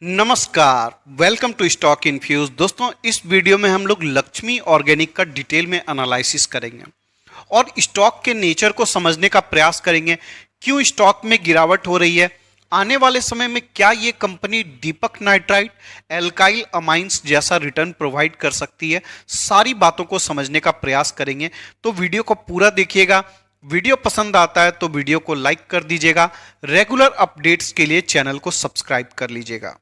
नमस्कार, welcome to stock infuse. दोस्तों, इस वीडियो में हम लोग लक्ष्मी ऑर्गेनिक का डिटेल में एनालिसिस करेंगे और स्टॉक के नेचर को समझने का प्रयास करेंगे। क्यों स्टॉक में गिरावट हो रही है, आने वाले समय में क्या ये कंपनी दीपक नाइट्राइट, एल्काइल अमाइंस जैसा रिटर्न प्रोवाइड कर सकती है, सारी बातों को समझने का प्रयास करेंगे। तो वीडियो को पूरा देखिएगा। वीडियो पसंद आता है तो वीडियो को लाइक कर दीजिएगा। रेगुलर अपडेट्स के लिए चैनल को सब्सक्राइब कर लीजिएगा।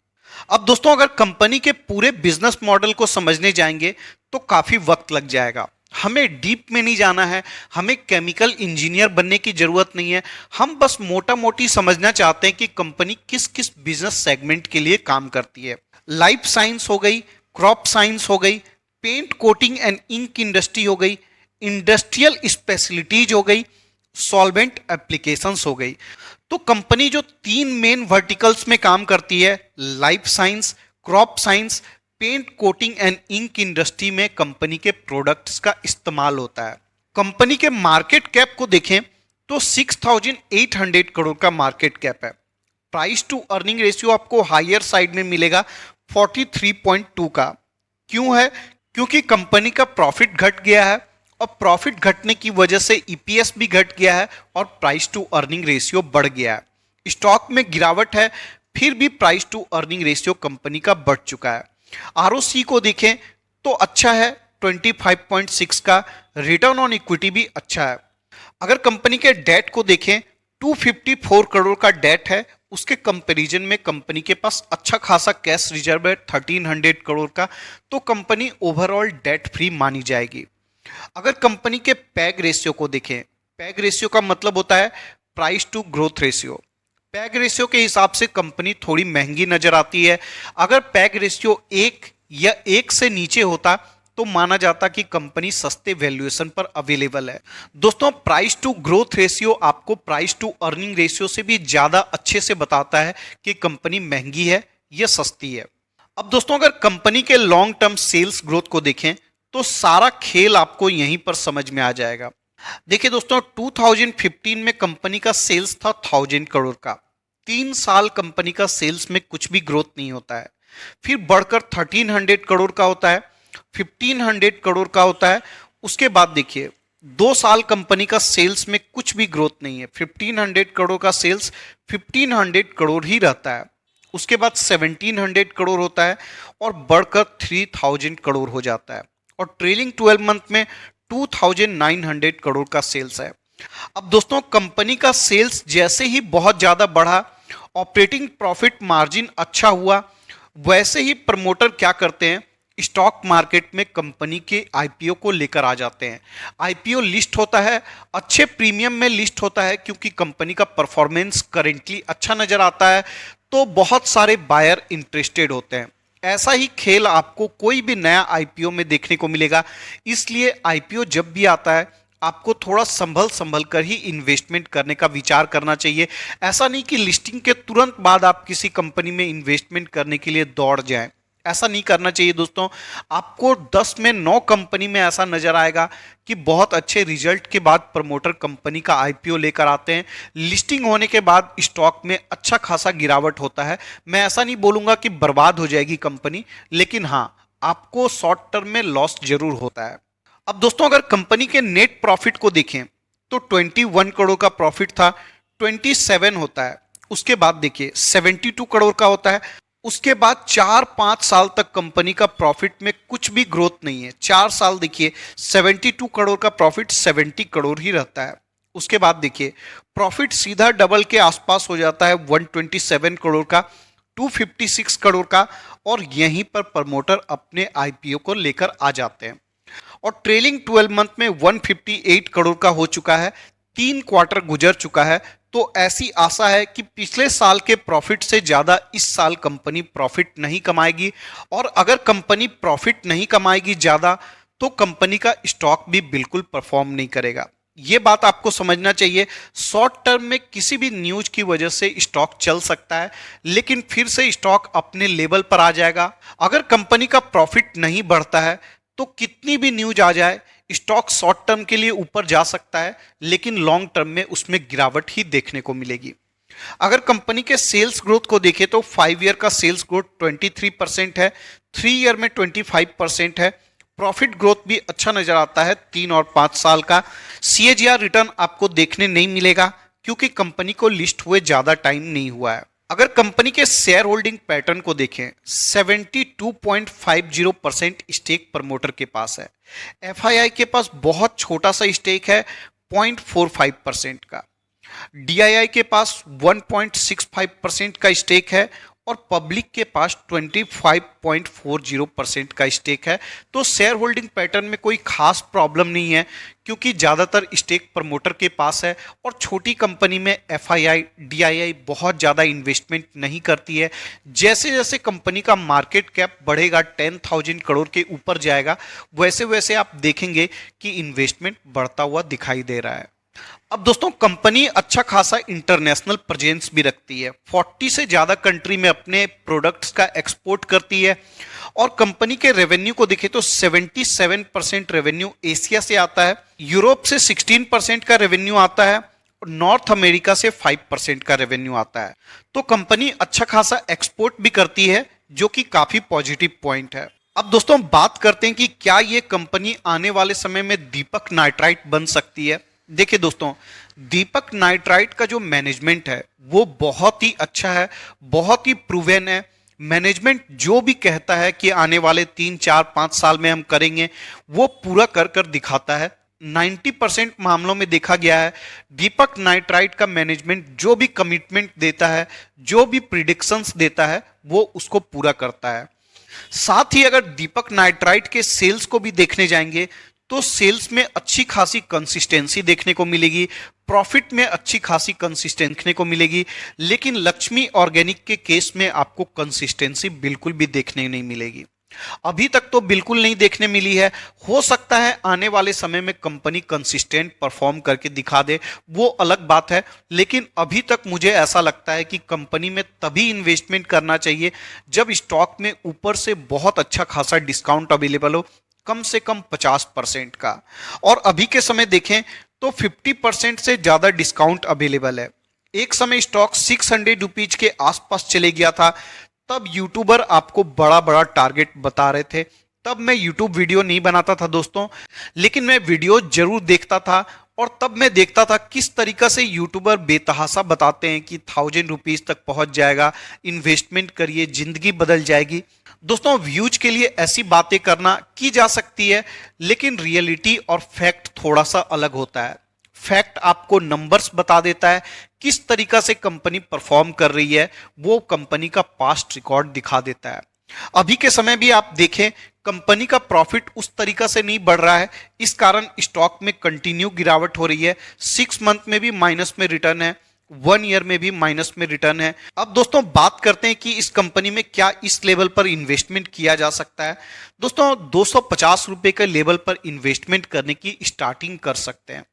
अब दोस्तों, अगर कंपनी के पूरे बिजनेस मॉडल को समझने जाएंगे तो काफी वक्त लग जाएगा। हमें डीप में नहीं जाना है, हमें केमिकल इंजीनियर बनने की जरूरत नहीं है। हम बस मोटा मोटी समझना चाहते हैं कि कंपनी किस किस बिजनेस सेगमेंट के लिए काम करती है। लाइफ साइंस हो गई, क्रॉप साइंस हो गई, paint coating and ink industry हो गई, इंडस्ट्रियल स्पेशलिटीज हो गई, सॉल्वेंट एप्लीकेशंस हो गई। तो कंपनी जो तीन मेन वर्टिकल्स में काम करती है, life science, crop science, paint coating and ink industry में कंपनी के प्रोडक्ट्स का इस्तेमाल होता है। कंपनी के मार्केट कैप को देखें तो 6,800 करोड़ का मार्केट कैप है। प्राइस टू अर्निंग रेशियो आपको हायर साइड में मिलेगा 43.2 का। क्यों है? क्योंकि कंपनी का प्रॉफिट घट गया है और प्रॉफिट घटने की वजह से ईपीएस भी घट गया है और प्राइस टू अर्निंग रेशियो बढ़ गया है। स्टॉक में गिरावट है, फिर भी price to earning ratio company का बढ़ चुका है। आरओसी को देखें तो अच्छा है, 25.6 का। रिटर्न ऑन इक्विटी भी अच्छा है। अगर कंपनी के डेट को देखें, 254 करोड़ का डेट है। उसके कंपैरिजन में कंपनी के पास अच्छा खासा कैश रिजर्व है 1300 करोड़ का। तो कंपनी ओवरऑल डेट फ्री मानी जाएगी। अगर कंपनी के पैग रेशियो को देखें, पैग रेशियो का मतलब होता है price to growth ratio. PEG ratio के हिसाब से कंपनी थोड़ी महंगी नजर आती है। अगर पैग रेशियो 1 या 1 से नीचे होता तो माना जाता कि कंपनी सस्ते वैल्यूएशन पर अवेलेबल है। दोस्तों, प्राइस टू ग्रोथ रेशियो आपको प्राइस टू अर्निंग रेशियो से भी ज्यादा अच्छे से बताता है कि कंपनी महंगी है या सस्ती है। अब दोस्तों, अगर कंपनी के लॉन्ग टर्म सेल्स ग्रोथ को देखें तो सारा खेल आपको यहीं पर समझ में आ जाएगा। देखिए दोस्तों, 2015 में कंपनी का सेल्स था 1000 करोड़ का। 3 साल कंपनी का सेल्स में कुछ भी ग्रोथ नहीं होता है। फिर बढ़कर 1300 करोड़ का होता है, 1500 करोड़ का होता है। उसके बाद देखिए 2 साल कंपनी का सेल्स में कुछ भी ग्रोथ नहीं है। 1500 करोड़ का सेल्स 1500 करोड़ ही रहता है। उसके बाद 1700 करोड़ होता है और बढ़कर 3000 करोड़ हो जाता है और ट्रेलिंग 12 मंथ में 2900 करोड़ का सेल्स है। अब दोस्तों, कंपनी का सेल्स जैसे ही बहुत ज्यादा बढ़ा, ऑपरेटिंग प्रॉफिट मार्जिन अच्छा हुआ, वैसे ही प्रमोटर क्या करते हैं, स्टॉक मार्केट में कंपनी के आईपीओ को लेकर आ जाते हैं। आईपीओ लिस्ट होता है, अच्छे प्रीमियम में लिस्ट होता है क्योंकि कंपनी का परफॉर्मेंस करेंटली अच्छा नजर आता है, तो बहुत सारे बायर इंटरेस्टेड होते हैं। ऐसा ही खेल आपको कोई भी नया आईपीओ में देखने को मिलेगा। इसलिए आईपीओ जब भी आता है आपको थोड़ा संभल संभल कर ही इन्वेस्टमेंट करने का विचार करना चाहिए। ऐसा नहीं कि लिस्टिंग के तुरंत बाद आप किसी कंपनी में इन्वेस्टमेंट करने के लिए दौड़ जाएं। ऐसा नहीं करना चाहिए दोस्तों। आपको 10 में 9 कंपनी में ऐसा नजर आएगा कि बहुत अच्छे रिजल्ट के बाद प्रमोटर कंपनी का आईपीओ लेकर आते हैं। लिस्टिंग होने के बाद स्टॉक में अच्छा खासा गिरावट होता है। मैं ऐसा नहीं बोलूंगा कि बर्बाद हो जाएगी कंपनी, लेकिन हाँ, आपको शॉर्ट टर्म में लॉस जरूर होता है। अब दोस्तों, अगर कंपनी के नेट प्रॉफिट को देखें तो 21 करोड़ का प्रॉफिट था, 27 होता है। उसके बाद देखिए 72 करोड़ का होता है। उसके बाद 4-5 साल तक कंपनी का प्रॉफिट में कुछ भी ग्रोथ नहीं है। 4 साल देखिए 72 करोड़ का प्रॉफिट 70 करोड़ ही रहता है। उसके बाद देखिए प्रॉफिट सीधा डबल के आसपास हो जाता है, 127 करोड़ का, 256 करोड़ का, और यहीं पर प्रमोटर अपने आईपीओ को लेकर आ जाते हैं। और ट्रेलिंग 12 मंथ में 158 करोड़ का हो चुका है। 3 क्वार्टर गुजर चुका है। तो ऐसी आशा है कि पिछले साल के प्रॉफिट से ज्यादा इस साल कंपनी प्रॉफिट नहीं कमाएगी, और अगर कंपनी प्रॉफिट नहीं कमाएगी ज्यादा तो कंपनी का स्टॉक भी बिल्कुल परफॉर्म नहीं करेगा। ये बात आपको समझना चाहिए। शॉर्ट टर्म में किसी भी न्यूज की वजह से स्टॉक चल सकता है, लेकिन फिर से स्टॉक अपने लेवल पर आ जाएगा। अगर कंपनी का प्रॉफिट नहीं बढ़ता है तो कितनी भी न्यूज आ जाए, स्टॉक शॉर्ट टर्म के लिए ऊपर जा सकता है, लेकिन लॉन्ग टर्म में उसमें गिरावट ही देखने को मिलेगी। अगर कंपनी के सेल्स ग्रोथ को देखें तो 5 ईयर का सेल्स ग्रोथ 23% है, 3 ईयर में 25% है। प्रॉफिट ग्रोथ भी अच्छा नजर आता है 3 और 5 साल का। CAGR रिटर्न आपको देखने नहीं मिलेगा क्योंकि कंपनी को लिस्ट हुए ज्यादा टाइम नहीं हुआ है। अगर कंपनी के शेयर होल्डिंग पैटर्न को देखें, 72.50% स्टेक प्रमोटर के पास है। FII के पास बहुत छोटा सा स्टेक है 0.45% का। DII के पास 1.65% का स्टेक है और पब्लिक के पास 25.40% का स्टेक है। तो शेयर होल्डिंग पैटर्न में कोई खास प्रॉब्लम नहीं है क्योंकि ज़्यादातर स्टेक प्रमोटर के पास है और छोटी कंपनी में FII DII बहुत ज़्यादा इन्वेस्टमेंट नहीं करती है। जैसे जैसे कंपनी का मार्केट कैप बढ़ेगा 10,000 करोड़ के ऊपर जाएगा, वैसे वैसे आप देखेंगे कि इन्वेस्टमेंट बढ़ता हुआ दिखाई दे रहा है। अब दोस्तों कंपनी अच्छा खासा इंटरनेशनल प्रेजेंस भी रखती है, 40 से ज़्यादा कंट्री में अपने प्रोडक्ट्स का एक्सपोर्ट करती है। और कंपनी के रेवेन्यू को देखें तो 77% रेवेन्यू एशिया से आता है, यूरोप से 16% का रेवेन्यू आता है और नॉर्थ अमेरिका से 5% का रेवेन्यू आता है। तो कंपनी अच्छा खासा एक्सपोर्ट भी करती है जो कि काफ़ी पॉजिटिव पॉइंट है। अब दोस्तों बात करते हैं कि क्या ये कंपनी आने वाले समय में दीपक नाइट्राइट बन सकती है। देखिए दोस्तों, दीपक नाइट्राइट का जो मैनेजमेंट है वो बहुत ही अच्छा है, बहुत ही प्रूवन है। मैनेजमेंट जो भी कहता है कि आने वाले 3 4 5 साल में हम करेंगे, वो पूरा कर कर दिखाता है। 90% मामलों में देखा गया है दीपक नाइट्राइट का मैनेजमेंट जो भी कमिटमेंट देता है, जो भी प्रिडिक्शंस देता है, वो उसको पूरा करता है। साथ ही अगर दीपक नाइट्राइट के सेल्स को भी देखने जाएंगे तो सेल्स में अच्छी खासी कंसिस्टेंसी देखने को मिलेगी, प्रॉफिट में अच्छी खासी कंसिस्टेंसी देखने को मिलेगी। लेकिन लक्ष्मी ऑर्गेनिक के केस में आपको कंसिस्टेंसी बिल्कुल भी देखने नहीं मिलेगी। अभी तक तो बिल्कुल नहीं देखने मिली है। हो सकता है आने वाले समय में कंपनी कंसिस्टेंट परफॉर्म करके दिखा दे, वो अलग बात है। लेकिन अभी तक मुझे ऐसा लगता है कि कंपनी में तभी इन्वेस्टमेंट करना चाहिए जब स्टॉक में ऊपर से बहुत अच्छा खासा डिस्काउंट अवेलेबल हो, कम से कम 50% का। और अभी के समय देखें तो 50% से ज्यादा डिस्काउंट अवेलेबल है। एक समय स्टॉक 600 रुपीज के आसपास चले गया था, तब यूट्यूबर आपको बड़ा बड़ा टारगेट बता रहे थे। तब मैं यूट्यूब वीडियो नहीं बनाता था दोस्तों, लेकिन मैं वीडियो जरूर देखता था और तब मैं देखता था किस तरीका से यूट्यूबर बेतहासा बताते हैं कि 1000 रुपीज तक पहुंच जाएगा, इन्वेस्टमेंट करिए, जिंदगी बदल जाएगी। दोस्तों व्यूज के लिए ऐसी बातें करना की जा सकती है, लेकिन रियलिटी और फैक्ट थोड़ा सा अलग होता है। फैक्ट आपको नंबर्स बता देता है, किस तरीका से कंपनी परफॉर्म कर रही है, वो कंपनी का पास्ट रिकॉर्ड दिखा देता है। अभी के समय भी आप देखें कंपनी का प्रॉफिट उस तरीका से नहीं बढ़ रहा है, इस कारण स्टॉक में कंटिन्यू गिरावट हो रही है। 6 मंथ में भी माइनस में रिटर्न है, 1 ईयर में भी माइनस में रिटर्न है। अब दोस्तों बात करते हैं कि इस कंपनी में क्या इस लेवल पर इन्वेस्टमेंट किया जा सकता है। दोस्तों 250 रुपए के लेवल पर इन्वेस्टमेंट करने की स्टार्टिंग कर सकते हैं।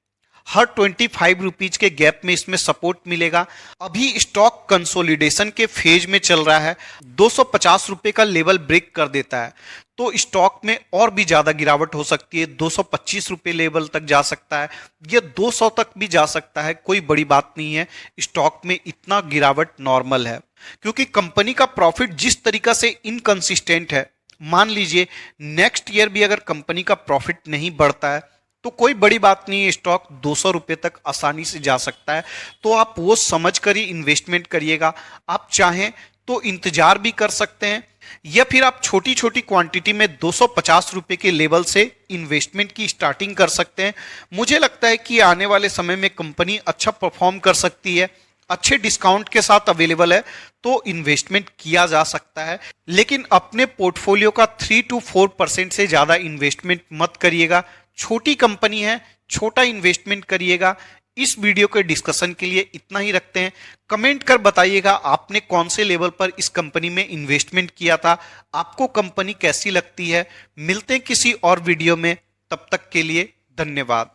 हर 25 रुपीज के गैप में इसमें सपोर्ट मिलेगा। अभी स्टॉक कंसोलिडेशन के फेज में चल रहा है, 250 रुपए का लेवल ब्रेक कर देता है तो स्टॉक में और भी ज्यादा गिरावट हो सकती है, 225 रुपए लेवल तक जा सकता है, ये 200 तक भी जा सकता है। कोई बड़ी बात नहीं है, स्टॉक में इतना गिरावट नॉर्मल है क्योंकि कंपनी का प्रॉफिट जिस तरीका से इनकंसिस्टेंट है। मान लीजिए नेक्स्ट ईयर भी अगर कंपनी का प्रॉफिट नहीं बढ़ता है तो कोई बड़ी बात नहीं है, स्टॉक 200 रुपए तक आसानी से जा सकता है। तो आप वो समझ कर ही इन्वेस्टमेंट करिएगा। आप चाहें तो इंतजार भी कर सकते हैं या फिर आप छोटी छोटी क्वांटिटी में 250 रुपए के लेवल से इन्वेस्टमेंट की स्टार्टिंग कर सकते हैं। मुझे लगता है कि आने वाले समय में कंपनी अच्छा परफॉर्म कर सकती है, अच्छे डिस्काउंट के साथ अवेलेबल है तो इन्वेस्टमेंट किया जा सकता है। लेकिन अपने पोर्टफोलियो का 3 to 4% से ज्यादा इन्वेस्टमेंट मत करिएगा। छोटी कंपनी है, छोटा इन्वेस्टमेंट करिएगा। इस वीडियो के डिस्कशन के लिए इतना ही रखते हैं। कमेंट कर बताइएगा आपने कौन से लेवल पर इस कंपनी में इन्वेस्टमेंट किया था, आपको कंपनी कैसी लगती है। मिलते हैं किसी और वीडियो में, तब तक के लिए धन्यवाद।